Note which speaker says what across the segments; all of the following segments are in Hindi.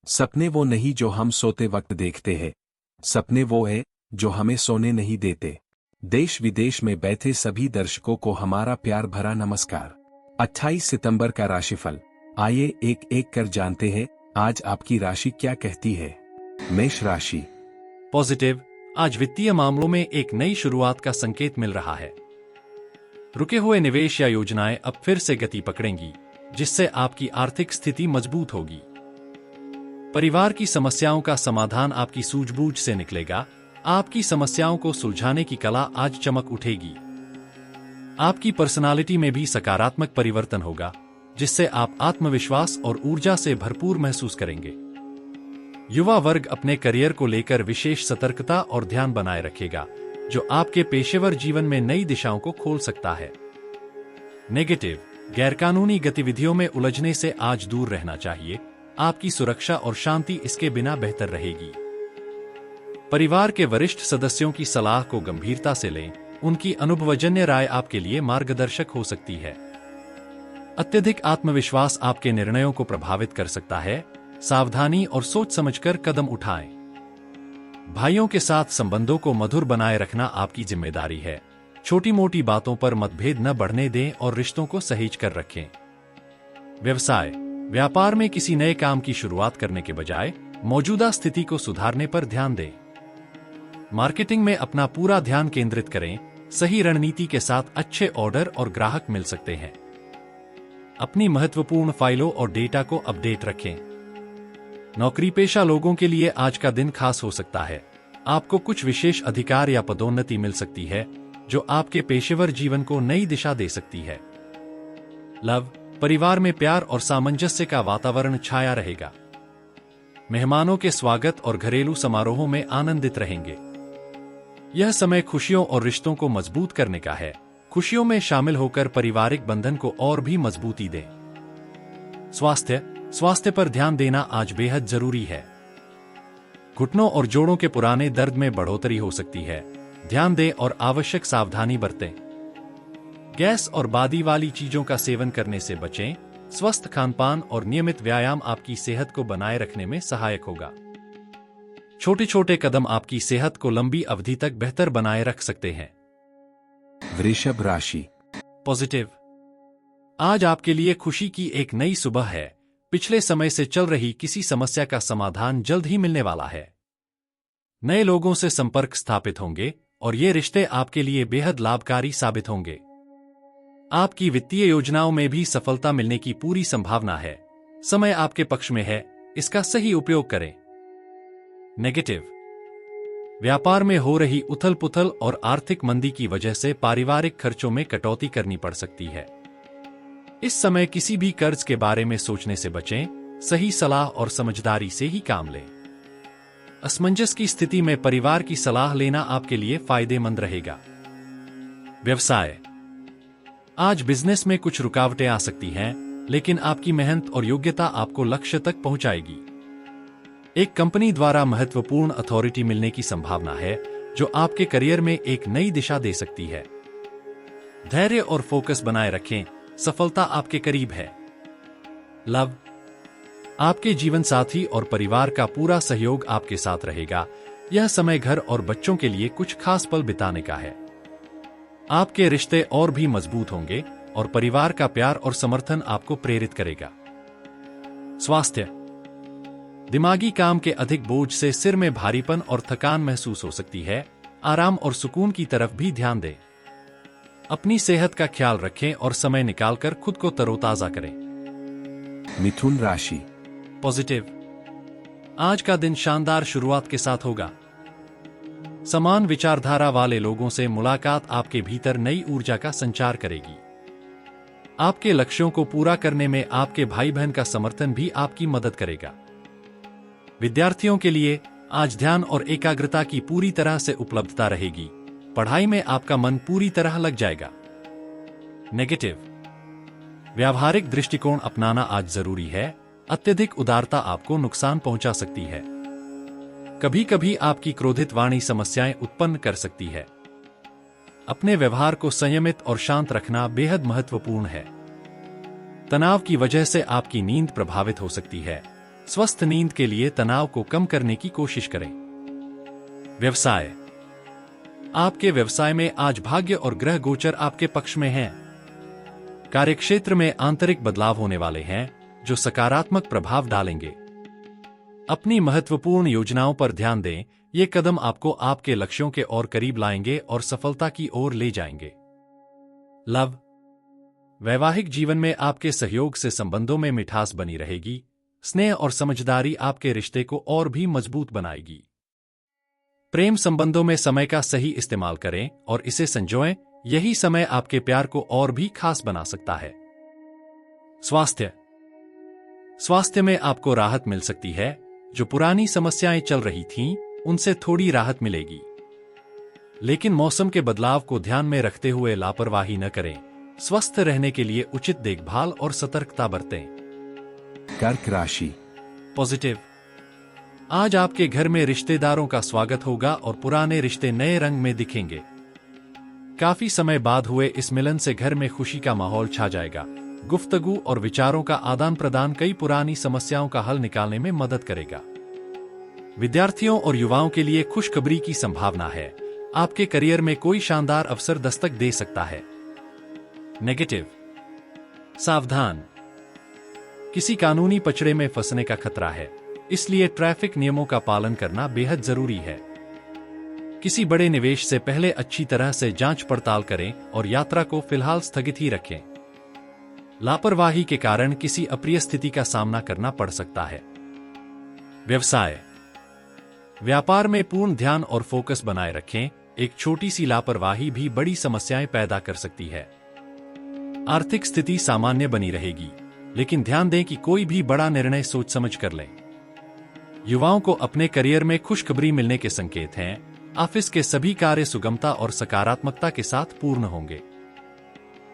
Speaker 1: सपने वो नहीं जो हम सोते वक्त देखते हैं। सपने वो है जो हमें सोने नहीं देते। देश विदेश में बैठे सभी दर्शकों को हमारा प्यार भरा नमस्कार। 28 सितंबर का राशिफल। आइए एक एक कर जानते हैं आज आपकी राशि क्या कहती है। मेष राशि।
Speaker 2: पॉजिटिव। आज वित्तीय मामलों में एक नई शुरुआत का संकेत मिल रहा है। रुके हुए निवेश या योजनाएं अब फिर से गति पकड़ेंगी, जिससे आपकी आर्थिक स्थिति मजबूत होगी। परिवार की समस्याओं का समाधान आपकी सूझबूझ से निकलेगा। आपकी समस्याओं को सुलझाने की कला आज चमक उठेगी। आपकी पर्सनालिटी में भी सकारात्मक परिवर्तन होगा, जिससे आप आत्मविश्वास और ऊर्जा से भरपूर महसूस करेंगे। युवा वर्ग अपने करियर को लेकर विशेष सतर्कता और ध्यान बनाए रखेगा, जो आपके पेशेवर जीवन में नई दिशाओं को खोल सकता है। नेगेटिव। गैरकानूनी गतिविधियों में उलझने से आज दूर रहना चाहिए। आपकी सुरक्षा और शांति इसके बिना बेहतर रहेगी। परिवार के वरिष्ठ सदस्यों की सलाह को गंभीरता से लें। उनकी अनुभवजन्य राय आपके लिए मार्गदर्शक हो सकती है। अत्यधिक आत्मविश्वास आपके निर्णयों को प्रभावित कर सकता है। सावधानी और सोच समझकर कदम उठाएं। भाइयों के साथ संबंधों को मधुर बनाए रखना आपकी जिम्मेदारी है। छोटी मोटी बातों पर मतभेद न बढ़ने दें और रिश्तों को सहेज कर रखें। व्यवसाय। व्यापार में किसी नए काम की शुरुआत करने के बजाय मौजूदा स्थिति को सुधारने पर ध्यान दें। मार्केटिंग में अपना पूरा ध्यान केंद्रित करें। सही रणनीति के साथ अच्छे ऑर्डर और ग्राहक मिल सकते हैं। अपनी महत्वपूर्ण फाइलों और डेटा को अपडेट रखें। नौकरी पेशा लोगों के लिए आज का दिन खास हो सकता है। आपको कुछ विशेष अधिकार या पदोन्नति मिल सकती है, जो आपके पेशेवर जीवन को नई दिशा दे सकती है। लव। परिवार में प्यार और सामंजस्य का वातावरण छाया रहेगा। मेहमानों के स्वागत और घरेलू समारोहों में आनंदित रहेंगे। यह समय खुशियों और रिश्तों को मजबूत करने का है। खुशियों में शामिल होकर पारिवारिक बंधन को और भी मजबूती दें। स्वास्थ्य पर ध्यान देना आज बेहद जरूरी है। घुटनों और जोड़ों के पुराने दर्द में बढ़ोतरी हो सकती है। ध्यान दें और आवश्यक सावधानी बरतें। गैस और बादी वाली चीजों का सेवन करने से बचें। स्वस्थ खानपान और नियमित व्यायाम आपकी सेहत को बनाए रखने में सहायक होगा। छोटे छोटे कदम आपकी सेहत को लंबी अवधि तक बेहतर बनाए रख सकते हैं।
Speaker 1: वृषभ राशि।
Speaker 2: पॉजिटिव। आज आपके लिए खुशी की एक नई सुबह है। पिछले समय से चल रही किसी समस्या का समाधान जल्द ही मिलने वाला है। नए लोगों से संपर्क स्थापित होंगे और ये रिश्ते आपके लिए बेहद लाभकारी साबित होंगे। आपकी वित्तीय योजनाओं में भी सफलता मिलने की पूरी संभावना है। समय आपके पक्ष में है, इसका सही उपयोग करें। नेगेटिव। व्यापार में हो रही उथल पुथल और आर्थिक मंदी की वजह से पारिवारिक खर्चों में कटौती करनी पड़ सकती है। इस समय किसी भी कर्ज के बारे में सोचने से बचें। सही सलाह और समझदारी से ही काम लें। असमंजस की स्थिति में परिवार की सलाह लेना आपके लिए फायदेमंद रहेगा। व्यवसाय। आज बिजनेस में कुछ रुकावटें आ सकती हैं, लेकिन आपकी मेहनत और योग्यता आपको लक्ष्य तक पहुंचाएगी। एक कंपनी द्वारा महत्वपूर्ण अथॉरिटी मिलने की संभावना है, जो आपके करियर में एक नई दिशा दे सकती है। धैर्य और फोकस बनाए रखें, सफलता आपके करीब है। लव। आपके जीवन साथी और परिवार का पूरा सहयोग आपके साथ रहेगा। यह समय घर और बच्चों के लिए कुछ खास पल बिताने का है। आपके रिश्ते और भी मजबूत होंगे और परिवार का प्यार और समर्थन आपको प्रेरित करेगा। स्वास्थ्य। दिमागी काम के अधिक बोझ से सिर में भारीपन और थकान महसूस हो सकती है। आराम और सुकून की तरफ भी ध्यान दें। अपनी सेहत का ख्याल रखें और समय निकालकर खुद को तरोताजा करें।
Speaker 1: मिथुन राशि।
Speaker 2: पॉजिटिव। आज का दिन शानदार शुरुआत के साथ होगा। समान विचारधारा वाले लोगों से मुलाकात आपके भीतर नई ऊर्जा का संचार करेगी। आपके लक्ष्यों को पूरा करने में आपके भाई बहन का समर्थन भी आपकी मदद करेगा। विद्यार्थियों के लिए आज ध्यान और एकाग्रता की पूरी तरह से उपलब्धता रहेगी। पढ़ाई में आपका मन पूरी तरह लग जाएगा। नेगेटिव। व्यावहारिक दृष्टिकोण अपनाना आज जरूरी है। अत्यधिक उदारता आपको नुकसान पहुंचा सकती है। कभी कभी आपकी क्रोधित वाणी समस्याएं उत्पन्न कर सकती है। अपने व्यवहार को संयमित और शांत रखना बेहद महत्वपूर्ण है। तनाव की वजह से आपकी नींद प्रभावित हो सकती है। स्वस्थ नींद के लिए तनाव को कम करने की कोशिश करें। व्यवसाय। आपके व्यवसाय में आज भाग्य और ग्रह गोचर आपके पक्ष में हैं। कार्यक्षेत्र में आंतरिक बदलाव होने वाले हैं जो सकारात्मक प्रभाव डालेंगे। अपनी महत्वपूर्ण योजनाओं पर ध्यान दें, ये कदम आपको आपके लक्ष्यों के और करीब लाएंगे और सफलता की ओर ले जाएंगे। लव। वैवाहिक जीवन में आपके सहयोग से संबंधों में मिठास बनी रहेगी। स्नेह और समझदारी आपके रिश्ते को और भी मजबूत बनाएगी। प्रेम संबंधों में समय का सही इस्तेमाल करें और इसे संजोएं, यही समय आपके प्यार को और भी खास बना सकता है। स्वास्थ्य। स्वास्थ्य में आपको राहत मिल सकती है। जो पुरानी समस्याएं चल रही थीं, उनसे थोड़ी राहत मिलेगी। लेकिन मौसम के बदलाव को ध्यान में रखते हुए लापरवाही न करें। स्वस्थ रहने के लिए उचित देखभाल और सतर्कता बरतें।
Speaker 1: कर्क राशि।
Speaker 2: पॉजिटिव। आज आपके घर में रिश्तेदारों का स्वागत होगा और पुराने रिश्ते नए रंग में दिखेंगे। काफी समय बाद हुए इस मिलन से घर में खुशी का माहौल छा जाएगा। गुफ्तगू और विचारों का आदान प्रदान कई पुरानी समस्याओं का हल निकालने में मदद करेगा। विद्यार्थियों और युवाओं के लिए खुशखबरी की संभावना है। आपके करियर में कोई शानदार अवसर दस्तक दे सकता है। नेगेटिव। सावधान। किसी कानूनी पचड़े में फंसने का खतरा है, इसलिए ट्रैफिक नियमों का पालन करना बेहद जरूरी है। किसी बड़े निवेश से पहले अच्छी तरह से जांच पड़ताल करें और यात्रा को फिलहाल स्थगित ही रखें। लापरवाही के कारण किसी अप्रिय स्थिति का सामना करना पड़ सकता है। व्यवसाय। व्यापार में पूर्ण ध्यान और फोकस बनाए रखें। एक छोटी सी लापरवाही भी बड़ी समस्याएं पैदा कर सकती है। आर्थिक स्थिति सामान्य बनी रहेगी, लेकिन ध्यान दें कि कोई भी बड़ा निर्णय सोच समझ कर लें। युवाओं को अपने करियर में खुशखबरी मिलने के संकेत हैं। ऑफिस के सभी कार्य सुगमता और सकारात्मकता के साथ पूर्ण होंगे।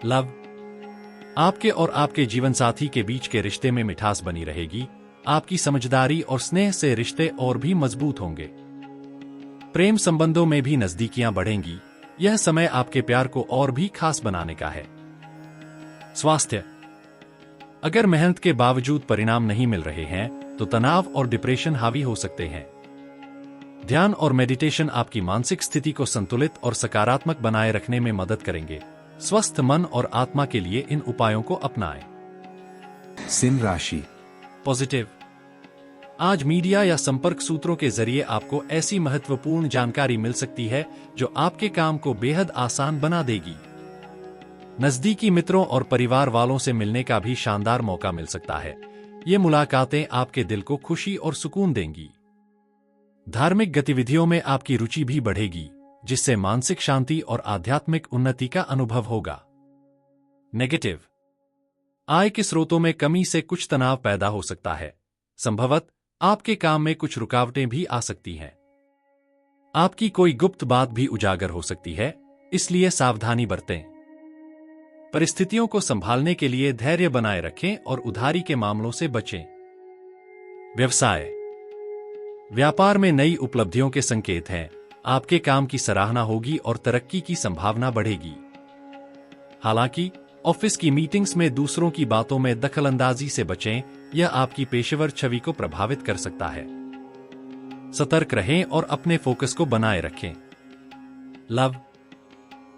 Speaker 2: लव। आपके और आपके जीवनसाथी के बीच के रिश्ते में मिठास बनी रहेगी। आपकी समझदारी और स्नेह से रिश्ते और भी मजबूत होंगे। प्रेम संबंधों में भी नजदीकियां बढ़ेंगी। यह समय आपके प्यार को और भी खास बनाने का है। स्वास्थ्य। अगर मेहनत के बावजूद परिणाम नहीं मिल रहे हैं तो तनाव और डिप्रेशन हावी हो सकते हैं। ध्यान और मेडिटेशन आपकी मानसिक स्थिति को संतुलित और सकारात्मक बनाए रखने में मदद करेंगे। स्वस्थ मन और आत्मा के लिए इन उपायों को अपनाएं।
Speaker 1: सिंह राशि।
Speaker 2: पॉजिटिव। आज मीडिया या संपर्क सूत्रों के जरिए आपको ऐसी महत्वपूर्ण जानकारी मिल सकती है जो आपके काम को बेहद आसान बना देगी। नजदीकी मित्रों और परिवार वालों से मिलने का भी शानदार मौका मिल सकता है। ये मुलाकातें आपके दिल को खुशी और सुकून देंगी। धार्मिक गतिविधियों में आपकी रुचि भी बढ़ेगी, जिससे मानसिक शांति और आध्यात्मिक उन्नति का अनुभव होगा। नेगेटिव। आय के स्रोतों में कमी से कुछ तनाव पैदा हो सकता है। संभवतः आपके काम में कुछ रुकावटें भी आ सकती हैं। आपकी कोई गुप्त बात भी उजागर हो सकती है, इसलिए सावधानी बरतें। परिस्थितियों को संभालने के लिए धैर्य बनाए रखें और उधारी के मामलों से बचें। व्यवसाय। व्यापार में नई उपलब्धियों के संकेत हैं। आपके काम की सराहना होगी और तरक्की की संभावना बढ़ेगी। हालांकि ऑफिस की मीटिंग्स में दूसरों की बातों में दखलंदाजी से बचें, यह आपकी पेशेवर छवि को प्रभावित कर सकता है। सतर्क रहें और अपने फोकस को बनाए रखें। लव।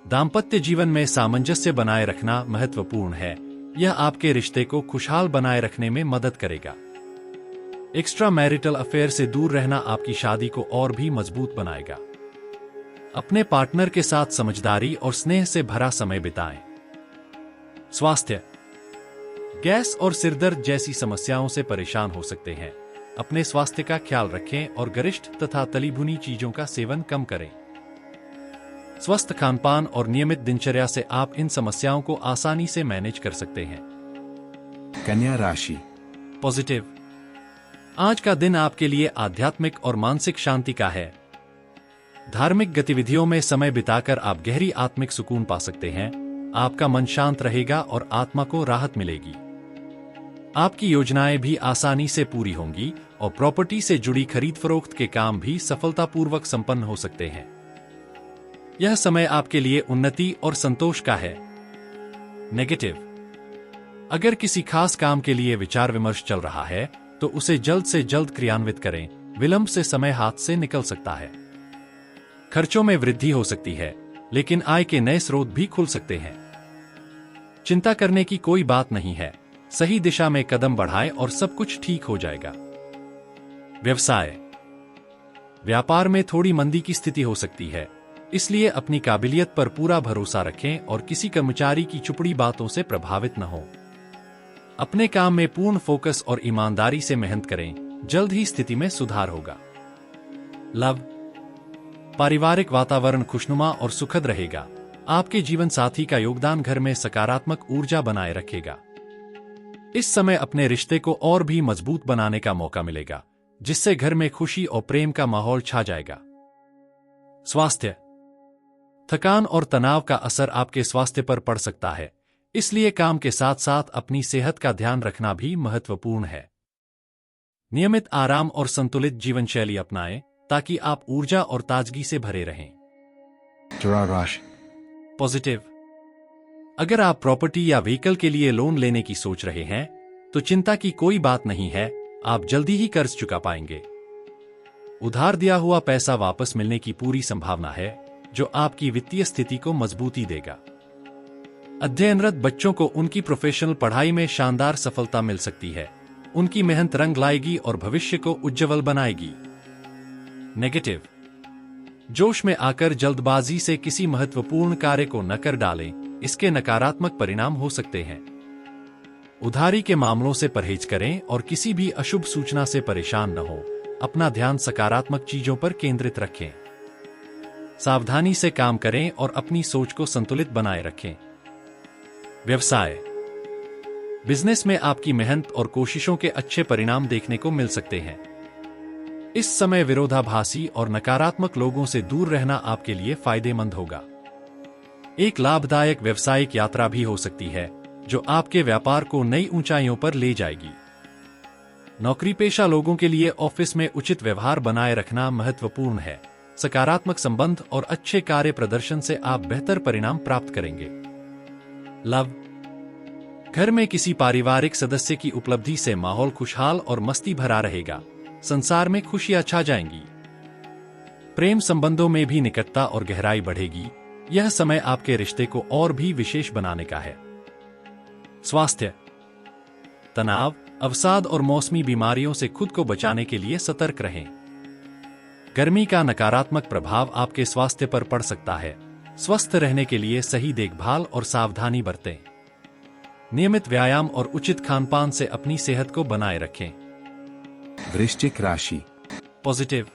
Speaker 2: दाम्पत्य जीवन में सामंजस्य बनाए रखना महत्वपूर्ण है। यह आपके रिश्ते को खुशहाल बनाए रखने में मदद करेगा। एक्स्ट्रा मैरिटल अफेयर से दूर रहना आपकी शादी को और भी मजबूत बनाएगा। अपने पार्टनर के साथ समझदारी और स्नेह से भरा समय बिताएं। स्वास्थ्य। गैस और सिरदर्द जैसी समस्याओं से परेशान हो सकते हैं। अपने स्वास्थ्य का ख्याल रखें और गरिष्ठ तथा तली भुनी चीजों का सेवन कम करें। स्वस्थ खानपान और नियमित दिनचर्या से आप इन समस्याओं को आसानी से मैनेज कर सकते हैं।
Speaker 1: कन्या राशि।
Speaker 2: पॉजिटिव। आज का दिन आपके लिए आध्यात्मिक और मानसिक शांति का है। धार्मिक गतिविधियों में समय बिताकर आप गहरी आत्मिक सुकून पा सकते हैं। आपका मन शांत रहेगा और आत्मा को राहत मिलेगी। आपकी योजनाएं भी आसानी से पूरी होंगी और प्रॉपर्टी से जुड़ी खरीद फरोख्त के काम भी सफलतापूर्वक संपन्न हो सकते हैं। यह समय आपके लिए उन्नति और संतोष का है। नेगेटिव। अगर किसी खास काम के लिए विचार विमर्श चल रहा है तो उसे जल्द से जल्द क्रियान्वित करें, विलंब से समय हाथ से निकल सकता है। खर्चों में वृद्धि हो सकती है, लेकिन आय के नए स्रोत भी खुल सकते हैं। चिंता करने की कोई बात नहीं है, सही दिशा में कदम बढ़ाएं और सब कुछ ठीक हो जाएगा। व्यवसाय। व्यापार में थोड़ी मंदी की स्थिति हो सकती है, इसलिए अपनी काबिलियत पर पूरा भरोसा रखें और किसी कर्मचारी की चुपड़ी बातों से प्रभावित न हो। अपने काम में पूर्ण फोकस और ईमानदारी से मेहनत करें, जल्द ही स्थिति में सुधार होगा। लव। पारिवारिक वातावरण खुशनुमा और सुखद रहेगा। आपके जीवन साथी का योगदान घर में सकारात्मक ऊर्जा बनाए रखेगा। इस समय अपने रिश्ते को और भी मजबूत बनाने का मौका मिलेगा, जिससे घर में खुशी और प्रेम का माहौल छा जाएगा। स्वास्थ्य। थकान और तनाव का असर आपके स्वास्थ्य पर पड़ सकता है, इसलिए काम के साथ साथ अपनी सेहत का ध्यान रखना भी महत्वपूर्ण है। नियमित आराम और संतुलित जीवन शैली अपनाएं, ताकि आप ऊर्जा और ताजगी से भरे रहें। पॉजिटिव। अगर आप प्रॉपर्टी या व्हीकल के लिए लोन लेने की सोच रहे हैं, तो चिंता की कोई बात नहीं है, आप जल्दी ही कर्ज चुका पाएंगे। उधार दिया हुआ पैसा वापस मिलने की पूरी संभावना है, जो आपकी वित्तीय स्थिति को मजबूती देगा। अध्ययनरत बच्चों को उनकी प्रोफेशनल पढ़ाई में शानदार सफलता मिल सकती है। उनकी मेहनत रंग लाएगी और भविष्य को उज्ज्वल बनाएगी। नेगेटिव। जोश में आकर जल्दबाजी से किसी महत्वपूर्ण कार्य को न कर डालें, इसके नकारात्मक परिणाम हो सकते हैं। उधारी के मामलों से परहेज करें और किसी भी अशुभ सूचना से परेशान न हो। अपना ध्यान सकारात्मक चीजों पर केंद्रित रखें। सावधानी से काम करें और अपनी सोच को संतुलित बनाए रखें। व्यवसाय। बिजनेस में आपकी मेहनत और कोशिशों के अच्छे परिणाम देखने को मिल सकते हैं। इस समय विरोधाभासी और नकारात्मक लोगों से दूर रहना आपके लिए फायदेमंद होगा। एक लाभदायक व्यावसायिक यात्रा भी हो सकती है, जो आपके व्यापार को नई ऊंचाइयों पर ले जाएगी। नौकरी पेशा लोगों के लिए ऑफिस में उचित व्यवहार बनाए रखना महत्वपूर्ण है। सकारात्मक संबंध और अच्छे कार्य प्रदर्शन से आप बेहतर परिणाम प्राप्त करेंगे। लव। घर में किसी पारिवारिक सदस्य की उपलब्धि से माहौल खुशहाल और मस्ती भरा रहेगा। संसार में खुशियां छा जाएंगी। प्रेम संबंधों में भी निकटता और गहराई बढ़ेगी। यह समय आपके रिश्ते को और भी विशेष बनाने का है। स्वास्थ्य। तनाव, अवसाद और मौसमी बीमारियों से खुद को बचाने के लिए सतर्क रहें। गर्मी का नकारात्मक प्रभाव आपके स्वास्थ्य पर पड़ सकता है। स्वस्थ रहने के लिए सही देखभाल और सावधानी बरतें। नियमित व्यायाम और उचित खानपान से अपनी सेहत को बनाए रखें।
Speaker 1: वृश्चिक राशि।
Speaker 2: पॉजिटिव।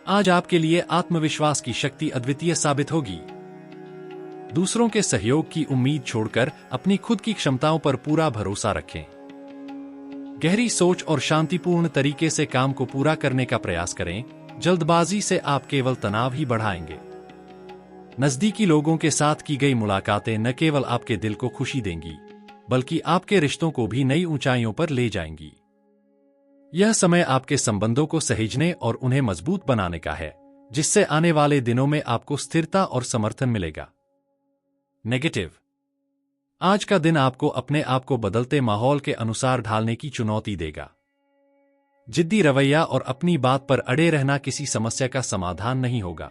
Speaker 2: आज आपके लिए आत्मविश्वास की शक्ति अद्वितीय साबित होगी। दूसरों के सहयोग की उम्मीद छोड़कर अपनी खुद की क्षमताओं पर पूरा भरोसा रखें। गहरी सोच और शांतिपूर्ण तरीके से काम को पूरा करने का प्रयास करें। जल्दबाजी से आप केवल तनाव ही बढ़ाएंगे। नजदीकी लोगों के साथ की गई मुलाकातें न केवल आपके दिल को खुशी देंगी, बल्कि आपके रिश्तों को भी नई ऊंचाइयों पर ले जाएंगी। यह समय आपके संबंधों को सहेजने और उन्हें मजबूत बनाने का है, जिससे आने वाले दिनों में आपको स्थिरता और समर्थन मिलेगा। नेगेटिव। आज का दिन आपको अपने आप को बदलते माहौल के अनुसार ढालने की चुनौती देगा। जिद्दी रवैया और अपनी बात पर अड़े रहना किसी समस्या का समाधान नहीं होगा।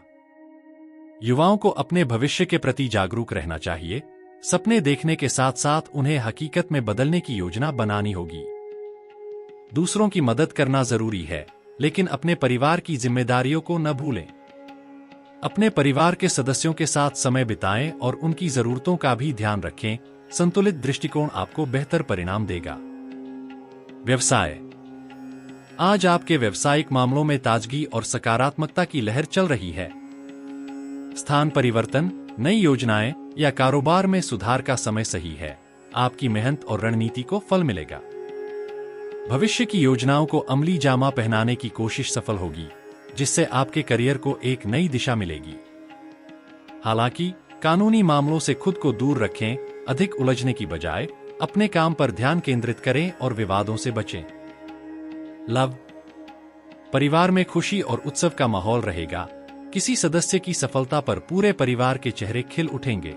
Speaker 2: युवाओं को अपने भविष्य के प्रति जागरूक रहना चाहिए। सपने देखने के साथ साथ उन्हें हकीकत में बदलने की योजना बनानी होगी। दूसरों की मदद करना जरूरी है, लेकिन अपने परिवार की जिम्मेदारियों को न भूलें। अपने परिवार के सदस्यों के साथ समय बिताएं और उनकी जरूरतों का भी ध्यान रखें। संतुलित दृष्टिकोण आपको बेहतर परिणाम देगा। व्यवसाय। आज आपके व्यावसायिक मामलों में ताजगी और सकारात्मकता की लहर चल रही है। स्थान परिवर्तन, नई योजनाएं या कारोबार में सुधार का समय सही है। आपकी मेहनत और रणनीति को फल मिलेगा। भविष्य की योजनाओं को अमली जामा पहनाने की कोशिश सफल होगी, जिससे आपके करियर को एक नई दिशा मिलेगी। हालांकि कानूनी मामलों से खुद को दूर रखें। अधिक उलझने की बजाय अपने काम पर ध्यान केंद्रित करें और विवादों से बचें। लव। परिवार में खुशी और उत्सव का माहौल रहेगा। किसी सदस्य की सफलता पर पूरे परिवार के चेहरे खिल उठेंगे।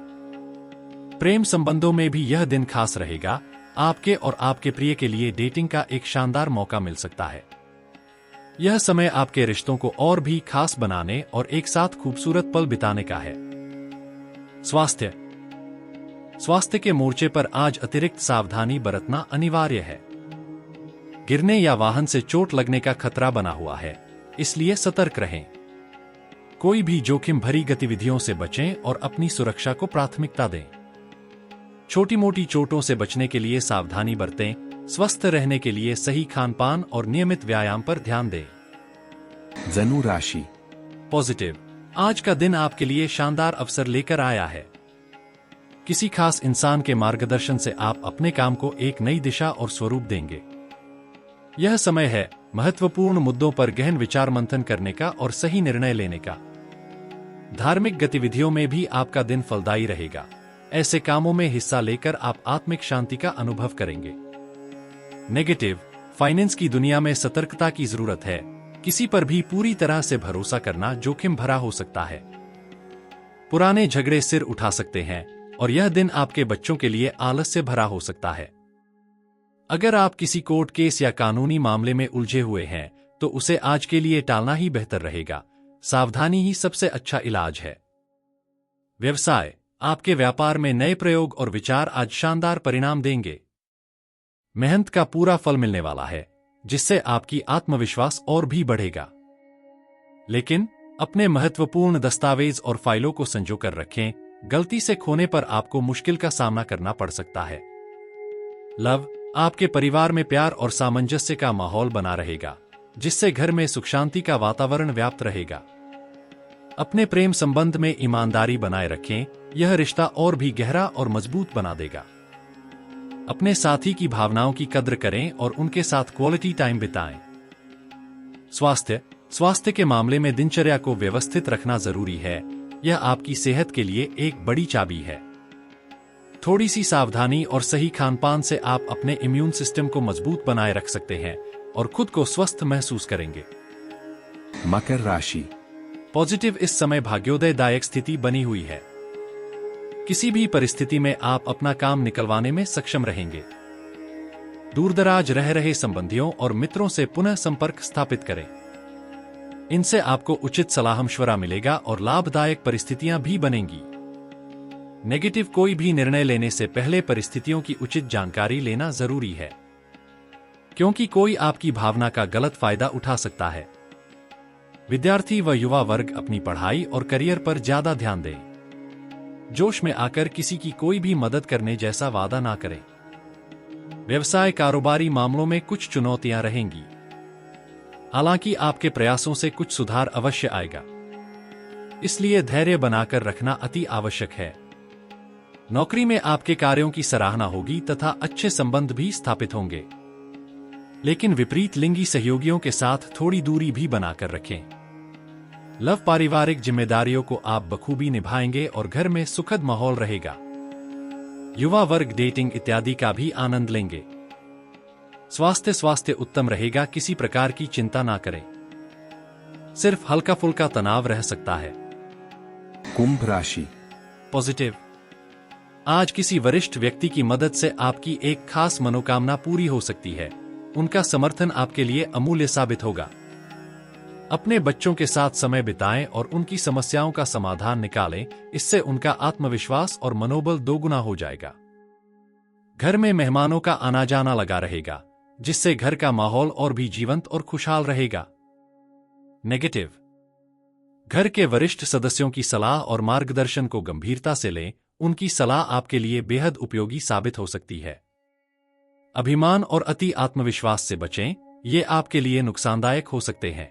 Speaker 2: प्रेम संबंधों में भी यह दिन खास रहेगा। आपके और आपके प्रिय के लिए डेटिंग का एक शानदार मौका मिल सकता है। यह समय आपके रिश्तों को और भी खास बनाने और एक साथ खूबसूरत पल बिताने का है। स्वास्थ्य के मोर्चे पर आज अतिरिक्त सावधानी बरतना अनिवार्य है। गिरने या वाहन से चोट लगने का खतरा बना हुआ है, इसलिए सतर्क रहें। कोई भी जोखिम भरी गतिविधियों से बचें और अपनी सुरक्षा को प्राथमिकता दें। छोटी मोटी चोटों से बचने के लिए सावधानी बरतें, स्वस्थ रहने के लिए सही खानपान और नियमित व्यायाम पर ध्यान दें।
Speaker 1: धनु राशि।
Speaker 2: पॉजिटिव, आज का दिन आपके लिए शानदार अवसर लेकर आया है। किसी खास इंसान के मार्गदर्शन से आप अपने काम को एक नई दिशा और स्वरूप देंगे। यह समय है महत्वपूर्ण मुद्दों पर गहन विचार मंथन करने का और सही निर्णय लेने का। धार्मिक गतिविधियों में भी आपका दिन फलदायी रहेगा। ऐसे कामों में हिस्सा लेकर आप आत्मिक शांति का अनुभव करेंगे। नेगेटिव, फाइनेंस की दुनिया में सतर्कता की जरूरत है। किसी पर भी पूरी तरह से भरोसा करना जोखिम भरा हो सकता है। पुराने झगड़े सिर उठा सकते हैं और यह दिन आपके बच्चों के लिए आलस्य भरा हो सकता है। अगर आप किसी कोर्ट केस या कानूनी मामले में उलझे हुए हैं तो उसे आज के लिए टालना ही बेहतर रहेगा। सावधानी ही सबसे अच्छा इलाज है। व्यवसाय, आपके व्यापार में नए प्रयोग और विचार आज शानदार परिणाम देंगे। मेहनत का पूरा फल मिलने वाला है, जिससे आपकी आत्मविश्वास और भी बढ़ेगा। लेकिन अपने महत्वपूर्ण दस्तावेज और फाइलों को संजो कर रखें। गलती से खोने पर आपको मुश्किल का सामना करना पड़ सकता है। लव, आपके परिवार में प्यार और सामंजस्य का माहौल बना रहेगा, जिससे घर में सुख शांति का वातावरण व्याप्त रहेगा। अपने प्रेम संबंध में ईमानदारी बनाए रखें, यह रिश्ता और भी गहरा और मजबूत बना देगा। अपने साथी की भावनाओं की कद्र करें और उनके साथ क्वालिटी टाइम बिताएं। स्वास्थ्य के मामले में दिनचर्या को व्यवस्थित रखना जरूरी है। यह आपकी सेहत के लिए एक बड़ी चाबी है। थोड़ी सी सावधानी और सही खानपान से आप अपने इम्यून सिस्टम को मजबूत बनाए रख सकते हैं और खुद को स्वस्थ महसूस करेंगे।
Speaker 1: मकर राशि।
Speaker 2: पॉजिटिव, इस समय भाग्योदयदायक स्थिति बनी हुई है। किसी भी परिस्थिति में आप अपना काम निकलवाने में सक्षम रहेंगे। दूरदराज रह रहे संबंधियों और मित्रों से पुनः संपर्क स्थापित करें। इनसे आपको उचित सलाह मशवरा मिलेगा और लाभदायक परिस्थितियां भी बनेंगी। नेगेटिव, कोई भी निर्णय लेने से पहले परिस्थितियों की उचित जानकारी लेना जरूरी है, क्योंकि कोई आपकी भावना का गलत फायदा उठा सकता है। विद्यार्थी व युवा वर्ग अपनी पढ़ाई और करियर पर ज्यादा ध्यान दें। जोश में आकर किसी की कोई भी मदद करने जैसा वादा ना करें। व्यवसाय कारोबारी मामलों में कुछ चुनौतियां रहेंगी, हालांकि आपके प्रयासों से कुछ सुधार अवश्य आएगा, इसलिए धैर्य बनाकर रखना अति आवश्यक है। नौकरी में आपके कार्यों की सराहना होगी तथा अच्छे संबंध भी स्थापित होंगे, लेकिन विपरीत लिंगी सहयोगियों के साथ थोड़ी दूरी भी बनाकर रखें। लव, पारिवारिक जिम्मेदारियों को आप बखूबी निभाएंगे और घर में सुखद माहौल रहेगा। युवा वर्ग डेटिंग इत्यादि का भी आनंद लेंगे। स्वास्थ्य उत्तम रहेगा, किसी प्रकार की चिंता ना करें। सिर्फ हल्का फुल्का तनाव रह सकता है।
Speaker 1: कुंभ राशि।
Speaker 2: पॉजिटिव, आज किसी वरिष्ठ व्यक्ति की मदद से आपकी एक खास मनोकामना पूरी हो सकती है। उनका समर्थन आपके लिए अमूल्य साबित होगा। अपने बच्चों के साथ समय बिताएं और उनकी समस्याओं का समाधान निकालें, इससे उनका आत्मविश्वास और मनोबल दोगुना हो जाएगा। घर में मेहमानों का आना जाना लगा रहेगा, जिससे घर का माहौल और भी जीवंत और खुशहाल रहेगा। नेगेटिव, घर के वरिष्ठ सदस्यों की सलाह और मार्गदर्शन को गंभीरता से लें। उनकी सलाह आपके लिए बेहद उपयोगी साबित हो सकती है। अभिमान और अति आत्मविश्वास से बचें, ये आपके लिए नुकसानदायक हो सकते हैं।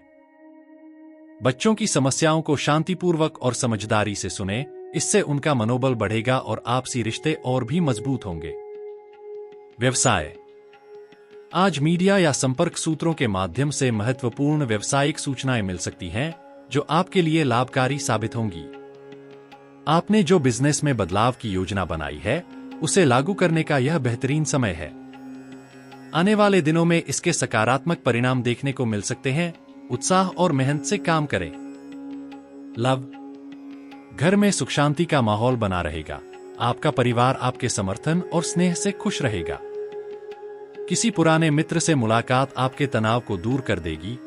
Speaker 2: बच्चों की समस्याओं को शांतिपूर्वक और समझदारी से सुनें, इससे उनका मनोबल बढ़ेगा और आपसी रिश्ते और भी मजबूत होंगे। व्यवसाय, आज मीडिया या संपर्क सूत्रों के माध्यम से महत्वपूर्ण व्यावसायिक सूचनाएं मिल सकती हैं, जो आपके लिए लाभकारी साबित होंगी। आपने जो बिजनेस में बदलाव की योजना बनाई है, उसे लागू करने का यह बेहतरीन समय है। आने वाले दिनों में इसके सकारात्मक परिणाम देखने को मिल सकते हैं। उत्साह और मेहनत से काम करें। लव, घर में सुख शांति का माहौल बना रहेगा। आपका परिवार आपके समर्थन और स्नेह से खुश रहेगा। किसी पुराने मित्र से मुलाकात आपके तनाव को दूर कर देगी।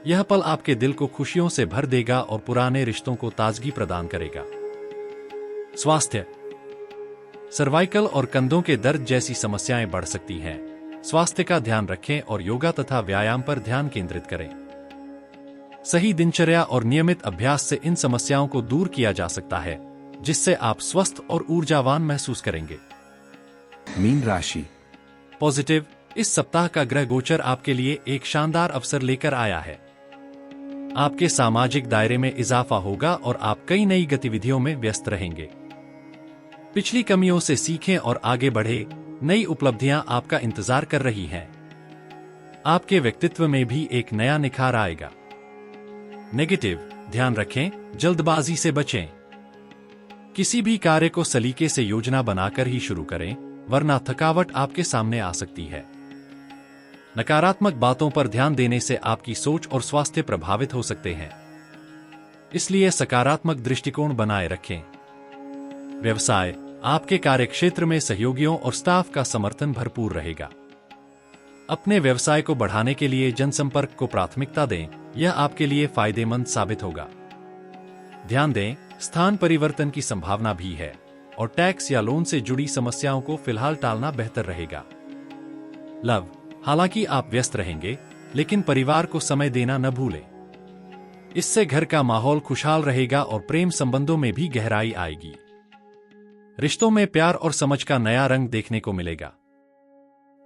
Speaker 2: यह पल आपके दिल को खुशियों से भर देगा और पुराने रिश्तों को ताजगी प्रदान करेगा। स्वास्थ्य, सर्वाइकल और कंधों के दर्द जैसी समस्याएं बढ़ सकती हैं। स्वास्थ्य का ध्यान रखें और योगा तथा व्यायाम पर ध्यान केंद्रित करें। सही दिनचर्या और नियमित अभ्यास से इन समस्याओं को दूर किया जा सकता है, जिससे आप स्वस्थ और ऊर्जावान महसूस करेंगे।
Speaker 1: मीन राशि।
Speaker 2: पॉजिटिव, इस सप्ताह का ग्रह गोचर आपके लिए एक शानदार अवसर लेकर आया है। आपके सामाजिक दायरे में इजाफा होगा और आप कई नई गतिविधियों में व्यस्त रहेंगे। पिछली कमियों से सीखें और आगे बढ़े। नई उपलब्धियां आपका इंतजार कर रही हैं। आपके व्यक्तित्व में भी एक नया निखार आएगा। नेगेटिव, ध्यान रखें, जल्दबाजी से बचें। किसी भी कार्य को सलीके से योजना बनाकर ही शुरू करें, वरना थकावट आपके सामने आ सकती है। नकारात्मक बातों पर ध्यान देने से आपकी सोच और स्वास्थ्य प्रभावित हो सकते हैं, इसलिए सकारात्मक दृष्टिकोण बनाए रखें। व्यवसाय, आपके कार्यक्षेत्र में सहयोगियों और स्टाफ का समर्थन भरपूर रहेगा। अपने व्यवसाय को बढ़ाने के लिए जनसंपर्क को प्राथमिकता दें, यह आपके लिए फायदेमंद साबित होगा। ध्यान दें, स्थान परिवर्तन की संभावना भी है और टैक्स या लोन से जुड़ी समस्याओं को फिलहाल टालना बेहतर रहेगा। लव, हालांकि आप व्यस्त रहेंगे, लेकिन परिवार को समय देना न भूलें। इससे घर का माहौल खुशहाल रहेगा और प्रेम संबंधों में भी गहराई आएगी। रिश्तों में प्यार और समझ का नया रंग देखने को मिलेगा।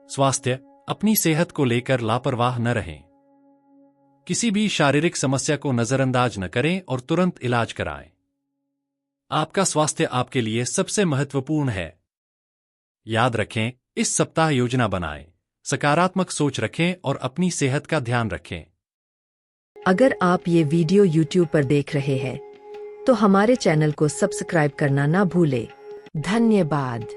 Speaker 2: स्वास्थ्य, अपनी सेहत को लेकर लापरवाह न रहें। किसी भी शारीरिक समस्या को नजरअंदाज न करें और तुरंत इलाज कराएं। आपका स्वास्थ्य आपके लिए सबसे महत्वपूर्ण है। याद रखें, इस सप्ताह योजना बनाएं, सकारात्मक सोच रखें और अपनी सेहत का ध्यान रखें।
Speaker 3: अगर आप ये वीडियो YouTube पर देख रहे हैं, तो हमारे चैनल को सब्सक्राइब करना ना भूलें। धन्यवाद।